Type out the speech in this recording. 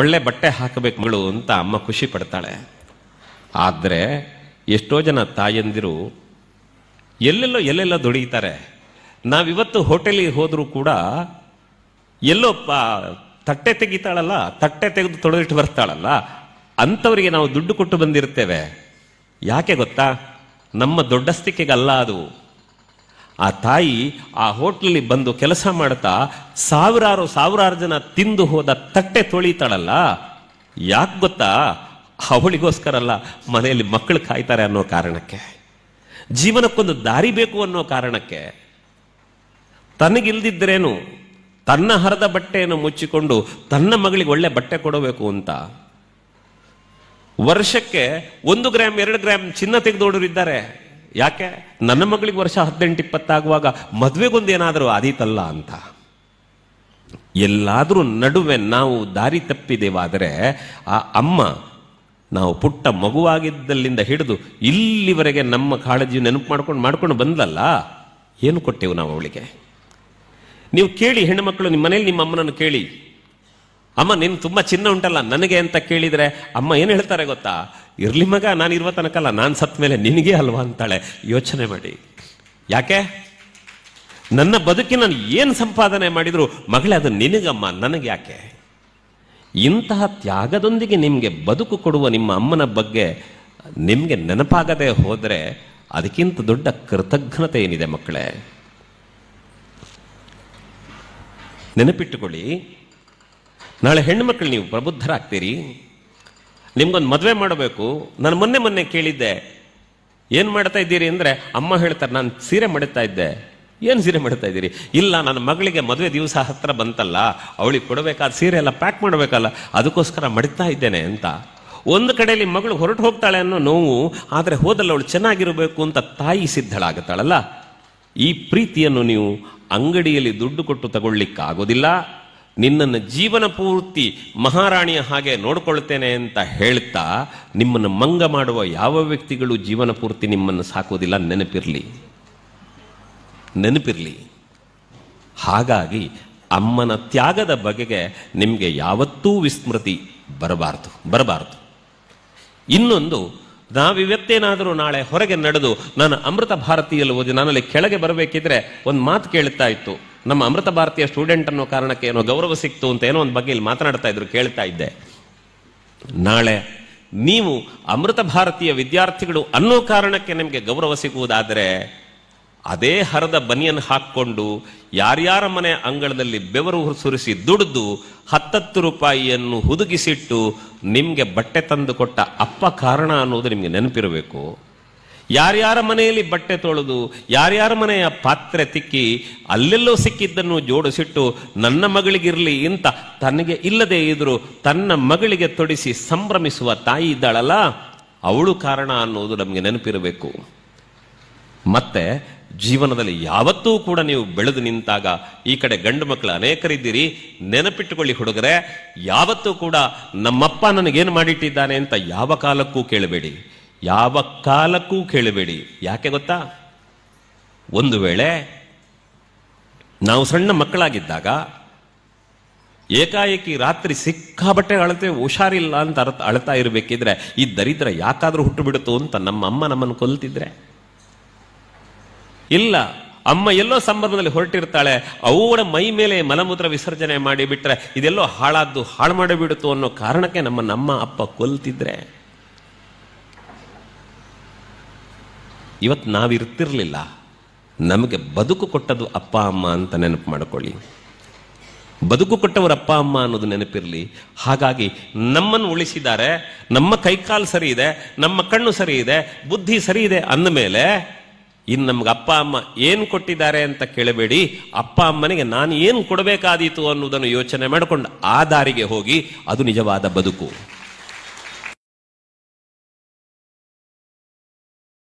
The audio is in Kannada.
ಒಳ್ಳೆ ಬಟ್ಟೆ ಹಾಕಬೇಕು ಮಗಳು ಅಂತ ಅಮ್ಮ ಖುಷಿ ಪಡ್ತಾಳೆ. ಆದರೆ ಎಷ್ಟೋ ಜನ ತಾಯಂದಿರು ಎಲ್ಲೆಲ್ಲೋ ದುಡಿತಾರೆ. ನಾವಿವತ್ತು ಹೋಟೆಲಿಗೆ ಹೋದರೂ ಕೂಡ ಎಲ್ಲೋ ತಟ್ಟೆ ತೆಗಿತಾಳಲ್ಲ, ತಟ್ಟೆ ತೆಗೆದು ತೊಳೆದಿಟ್ಟು ಬರ್ತಾಳಲ್ಲ, ಅಂಥವರಿಗೆ ನಾವು ದುಡ್ಡು ಕೊಟ್ಟು ಬಂದಿರ್ತೇವೆ. ಯಾಕೆ ಗೊತ್ತಾ? ನಮ್ಮ ದೊಡ್ಡಸ್ತಿಕೆಗಲ್ಲ ಅದು. ಆ ತಾಯಿ ಆ ಹೋಟ್ಲಲ್ಲಿ ಬಂದು ಕೆಲಸ ಮಾಡ್ತಾ ಸಾವಿರಾರು ಜನ ತಿಂದು ಹೋದ ತಟ್ಟೆ ತೊಳಿತಾಳಲ್ಲ, ಯಾಕೆ ಗೊತ್ತಾ? ಅವಳಿಗೋಸ್ಕರ ಅಲ್ಲ, ಮನೆಯಲ್ಲಿ ಮಕ್ಕಳು ಕಾಯ್ತಾರೆ ಅನ್ನೋ ಕಾರಣಕ್ಕೆ, ಜೀವನಕ್ಕೊಂದು ದಾರಿ ಬೇಕು ಅನ್ನೋ ಕಾರಣಕ್ಕೆ. ತನಗಿಲ್ದಿದ್ರೇನು ತನ್ನ ಹರದ ಬಟ್ಟೆಯನ್ನು ಮುಚ್ಚಿಕೊಂಡು ತನ್ನ ಮಗಳಿಗೆ ಒಳ್ಳೆ ಬಟ್ಟೆ ಕೊಡಬೇಕು ಅಂತ ವರ್ಷಕ್ಕೆ 1 ಗ್ರಾಮ್ 2 ಗ್ರಾಮ್ ಚಿನ್ನ ತೆಗೆದೋಡರಿದ್ದಾರೆ. ಯಾಕೆ? ನನ್ನ ಮಗಳಿಗೆ ವರ್ಷ 18-20 ಆಗುವಾಗ ಮದುವೆಗೊಂದೇನಾದರೂ ಆದೀತಲ್ಲ ಅಂತ. ಎಲ್ಲಾದರೂ ನಡುವೆ ನಾವು ದಾರಿ ತಪ್ಪಿದೇವಾದರೆ ಆ ಅಮ್ಮ ನಾವು ಪುಟ್ಟ ಮಗುವಾಗಿದ್ದಲ್ಲಿಂದ ಹಿಡಿದು ಇಲ್ಲಿವರೆಗೆ ನಮ್ಮ ಕಾಳಜಿ ನೆನಪು ಮಾಡ್ಕೊಂಡು ಬಂದಲ್ಲ, ಏನು ಕೊಟ್ಟೆವು ನಾವು ಅವಳಿಗೆ? ನೀವು ಕೇಳಿ, ಹೆಣ್ಣುಮಕ್ಕಳು ನಿಮ್ಮ ಮನೇಲಿ ನಿಮ್ಮ ಅಮ್ಮನನ್ನು ಕೇಳಿ, ಅಮ್ಮ ನೀನು ತುಂಬ ಚಿನ್ನ ಉಂಟಲ್ಲ ನನಗೆ ಅಂತ ಕೇಳಿದರೆ ಅಮ್ಮ ಏನು ಹೇಳ್ತಾರೆ ಗೊತ್ತಾ? ಇರ್ಲಿ ಮಗ, ನಾನು ಇರುವ ತನಕಲ್ಲ, ನಾನು ಸತ್ತ ಮೇಲೆ ನಿನಗೆ ಅಲ್ವಾ ಅಂತಾಳೆ. ಯೋಚನೆ ಮಾಡಿ. ಯಾಕೆ? ನನ್ನ ಬದುಕಿನಲ್ಲಿ ಏನು ಸಂಪಾದನೆ ಮಾಡಿದ್ರು ಮಗಳೇ ಅದು ನಿನಗಮ್ಮ, ನನಗೆ ಯಾಕೆ? ಇಂತಹ ತ್ಯಾಗದೊಂದಿಗೆ ನಿಮಗೆ ಬದುಕು ಕೊಡುವ ನಿಮ್ಮ ಅಮ್ಮನ ಬಗ್ಗೆ ನಿಮಗೆ ನೆನಪಾಗದೆ ಹೋದರೆ ಅದಕ್ಕಿಂತ ದೊಡ್ಡ ಕೃತಜ್ಞತೆ ಏನಿದೆ ಮಕ್ಕಳೇ? ನೆನಪಿಟ್ಟುಕೊಳ್ಳಿ, ನಾಳೆ ಹೆಣ್ಣುಮಕ್ಕಳು ನೀವು ಪ್ರಬುದ್ಧರಾಗ್ತೀರಿ, ನಿಮ್ಗೊಂದು ಮದುವೆ ಮಾಡಬೇಕು. ನಾನು ಮೊನ್ನೆ ಕೇಳಿದ್ದೆ, ಏನು ಮಾಡ್ತಾ ಇದ್ದೀರಿ ಅಂದರೆ ಅಮ್ಮ ಹೇಳ್ತಾರೆ, ನಾನು ಸೀರೆ ಮಾಡ್ತಾ ಇದ್ದೆ. ಏನು ಸೀರೆ ಮಾಡ್ತಾ ಇದ್ದೀರಿ? ಇಲ್ಲ, ನನ್ನ ಮಗಳಿಗೆ ಮದುವೆ ದಿವಸ ಹತ್ರ ಬಂತಲ್ಲ, ಅವಳಿಗೆ ಕೊಡಬೇಕಾದ ಸೀರೆ ಎಲ್ಲ ಪ್ಯಾಕ್ ಮಾಡಬೇಕಲ್ಲ, ಅದಕ್ಕೋಸ್ಕರ ಮಡಿತಾ ಇದ್ದೇನೆ ಅಂತ. ಒಂದು ಕಡೆಯಲ್ಲಿ ಮಗಳು ಹೊರಟು ಹೋಗ್ತಾಳೆ ಅನ್ನೋ ನೋವು, ಆದರೆ ಹೋದಲ್ಲ ಅವಳು ಚೆನ್ನಾಗಿರಬೇಕು ಅಂತ ತಾಯಿ ಸಿದ್ಧಳಾಗುತ್ತಾಳಲ್ಲ. ಈ ಪ್ರೀತಿಯನ್ನು ನೀವು ಅಂಗಡಿಯಲ್ಲಿ ದುಡ್ಡು ಕೊಟ್ಟು ತಗೊಳ್ಳಿಕ್ಕಾಗೋದಿಲ್ಲ. ನಿನ್ನನ್ನು ಜೀವನ ಪೂರ್ತಿ ಮಹಾರಾಣಿಯ ಹಾಗೆ ನೋಡ್ಕೊಳ್ತೇನೆ ಅಂತ ಹೇಳ್ತಾ ನಿಮ್ಮನ್ನು ಮಂಗ ಮಾಡುವ ಯಾವ ವ್ಯಕ್ತಿಗಳು ಜೀವನ ಪೂರ್ತಿ ನಿಮ್ಮನ್ನು ಸಾಕೋದಿಲ್ಲ. ನೆನಪಿರಲಿ. ಹಾಗಾಗಿ ಅಮ್ಮನ ತ್ಯಾಗದ ಬಗೆಗೆ ನಿಮಗೆ ಯಾವತ್ತೂ ವಿಸ್ಮೃತಿ ಬರಬಾರದು. ಇನ್ನೊಂದು, ನಾವಿವತ್ತೇನಾದರೂ ನಾಳೆ ಹೊರಗೆ ನಡೆದು ನಾನು ಅಮೃತ ಭಾರತಿಯಲ್ಲಿ ಓದಿ ನಾನಲ್ಲಿ ಕೆಳಗೆ ಬರಬೇಕಿದ್ರೆ ಒಂದು ಮಾತು ಕೇಳ್ತಾ ಇತ್ತು. ನಮ್ಮ ಅಮೃತ ಭಾರತೀಯ ಸ್ಟೂಡೆಂಟ್ ಅನ್ನೋ ಕಾರಣಕ್ಕೆ ಏನೋ ಗೌರವ ಸಿಕ್ತು ಅಂತ ಏನೋ ಒಂದು ಬಗ್ಗೆ ಇಲ್ಲಿ ಮಾತನಾಡ್ತಾ ಇದ್ರು, ಕೇಳ್ತಾ ಇದ್ದೆ. ನಾಳೆ ನೀವು ಅಮೃತ ಭಾರತೀಯ ವಿದ್ಯಾರ್ಥಿಗಳು ಅನ್ನೋ ಕಾರಣಕ್ಕೆ ನಿಮಗೆ ಗೌರವ ಸಿಗುವುದಾದರೆ ಅದೇ ಹರದ ಬನಿಯನ್ನು ಹಾಕ್ಕೊಂಡು ಯಾರ್ಯಾರ ಮನೆ ಅಂಗಳದಲ್ಲಿ ಬೆವರು ಸುರಿಸಿ ದುಡಿದು 10 ರೂಪಾಯಿಯನ್ನು ಹುದುಗಿಸಿಟ್ಟು ನಿಮಗೆ ಬಟ್ಟೆ ತಂದು ಕೊಟ್ಟ ಅಪ್ಪ ಕಾರಣ ಅನ್ನೋದು ನಿಮಗೆ ನೆನಪಿರಬೇಕು. ಯಾರ್ಯಾರ ಮನೆಯಲ್ಲಿ ಬಟ್ಟೆ ತೊಳೆದು ಯಾರ್ಯಾರ ಮನೆಯ ಪಾತ್ರೆ ತಿಕ್ಕಿ ಅಲ್ಲೆಲ್ಲೋ ಸಿಕ್ಕಿದ್ದನ್ನು ಜೋಡಿಸಿಟ್ಟು ನನ್ನ ಮಗಳಿಗಿರಲಿ ಅಂತ ತನಗೆ ಇಲ್ಲದೆ ಇದ್ರು ತನ್ನ ಮಗಳಿಗೆ ತೊಡಿಸಿ ಸಂಭ್ರಮಿಸುವ ತಾಯಿ ಇದ್ದಾಳಲ್ಲ, ಅವಳು ಕಾರಣ ಅನ್ನೋದು ನಮಗೆ ನೆನಪಿರಬೇಕು. ಮತ್ತೆ ಜೀವನದಲ್ಲಿ ಯಾವತ್ತೂ ಕೂಡ ನೀವು ಬೆಳೆದು ನಿಂತಾಗ, ಈ ಕಡೆ ಗಂಡು ಮಕ್ಕಳು ಅನೇಕರಿದ್ದೀರಿ, ನೆನಪಿಟ್ಟುಕೊಳ್ಳಿ ಹುಡುಗರೆ, ಯಾವತ್ತೂ ಕೂಡ ನಮ್ಮಪ್ಪ ನನಗೇನು ಮಾಡಿಟ್ಟಿದ್ದಾನೆ ಅಂತ ಯಾವ ಕಾಲಕ್ಕೂ ಕೇಳಬೇಡಿ. ಯಾಕೆ ಗೊತ್ತಾ? ಒಂದು ವೇಳೆ ನಾವು ಸಣ್ಣ ಮಕ್ಕಳಾಗಿದ್ದಾಗ ಏಕಾಏಕಿ ರಾತ್ರಿ ಸಿಕ್ಕಾಬಟ್ಟೆ ಅಳತೆ ಹುಷಾರಿಲ್ಲ ಅಂತ ಅಳ್ತಾ ಇರಬೇಕಿದ್ರೆ ಈ ದರಿದ್ರ ಯಾಕಾದ್ರೂ ಹುಟ್ಟು ಬಿಡುತ್ತೋ ಅಂತ ನಮ್ಮ ಅಮ್ಮ ನಮ್ಮನ್ನು ಕೊಲ್ತಿದ್ರೆ, ಇಲ್ಲ ಅಮ್ಮ ಎಲ್ಲೋ ಸಂದರ್ಭದಲ್ಲಿ ಹೊರಟಿರ್ತಾಳೆ, ಅವಳ ಮೈ ಮೇಲೆ ಮಲಮೂತ್ರ ವಿಸರ್ಜನೆ ಮಾಡಿಬಿಟ್ರೆ ಇದೆಲ್ಲೋ ಹಾಳು ಮಾಡಿಬಿಡುತ್ತು ಅನ್ನೋ ಕಾರಣಕ್ಕೆ ನಮ್ಮ ಅಪ್ಪ ಕೊಲ್ತಿದ್ರೆ ಇವತ್ತು ನಾವಿರ್ತಿರ್ಲಿಲ್ಲ. ನಮಗೆ ಬದುಕು ಕೊಟ್ಟದು ಅಪ್ಪ ಅಮ್ಮ ಅಂತ ನೆನಪು ಮಾಡಿಕೊಳ್ಳಿ. ಬದುಕು ಕೊಟ್ಟವರು ಅಪ್ಪ ಅಮ್ಮ ಅನ್ನೋದು ನೆನಪಿರಲಿ. ಹಾಗಾಗಿ ನಮ್ಮನ್ನು ಉಳಿಸಿದ್ದಾರೆ, ನಮ್ಮ ಕೈಕಾಲು ಸರಿ ಇದೆ, ನಮ್ಮ ಕಣ್ಣು ಸರಿ ಇದೆ, ಬುದ್ಧಿ ಸರಿ ಇದೆ ಅಂದಮೇಲೆ ಇನ್ನು ನಮ್ಗೆ ಅಪ್ಪ ಅಮ್ಮ ಏನು ಕೊಟ್ಟಿದ್ದಾರೆ ಅಂತ ಕೇಳಬೇಡಿ. ಅಪ್ಪ ಅಮ್ಮನಿಗೆ ನಾನು ಏನು ಕೊಡಬೇಕಾದೀತು ಅನ್ನೋದನ್ನು ಯೋಚನೆ ಮಾಡಿಕೊಂಡು ಆ ದಾರಿಗೆ ಹೋಗಿ, ಅದು ನಿಜವಾದ ಬದುಕು.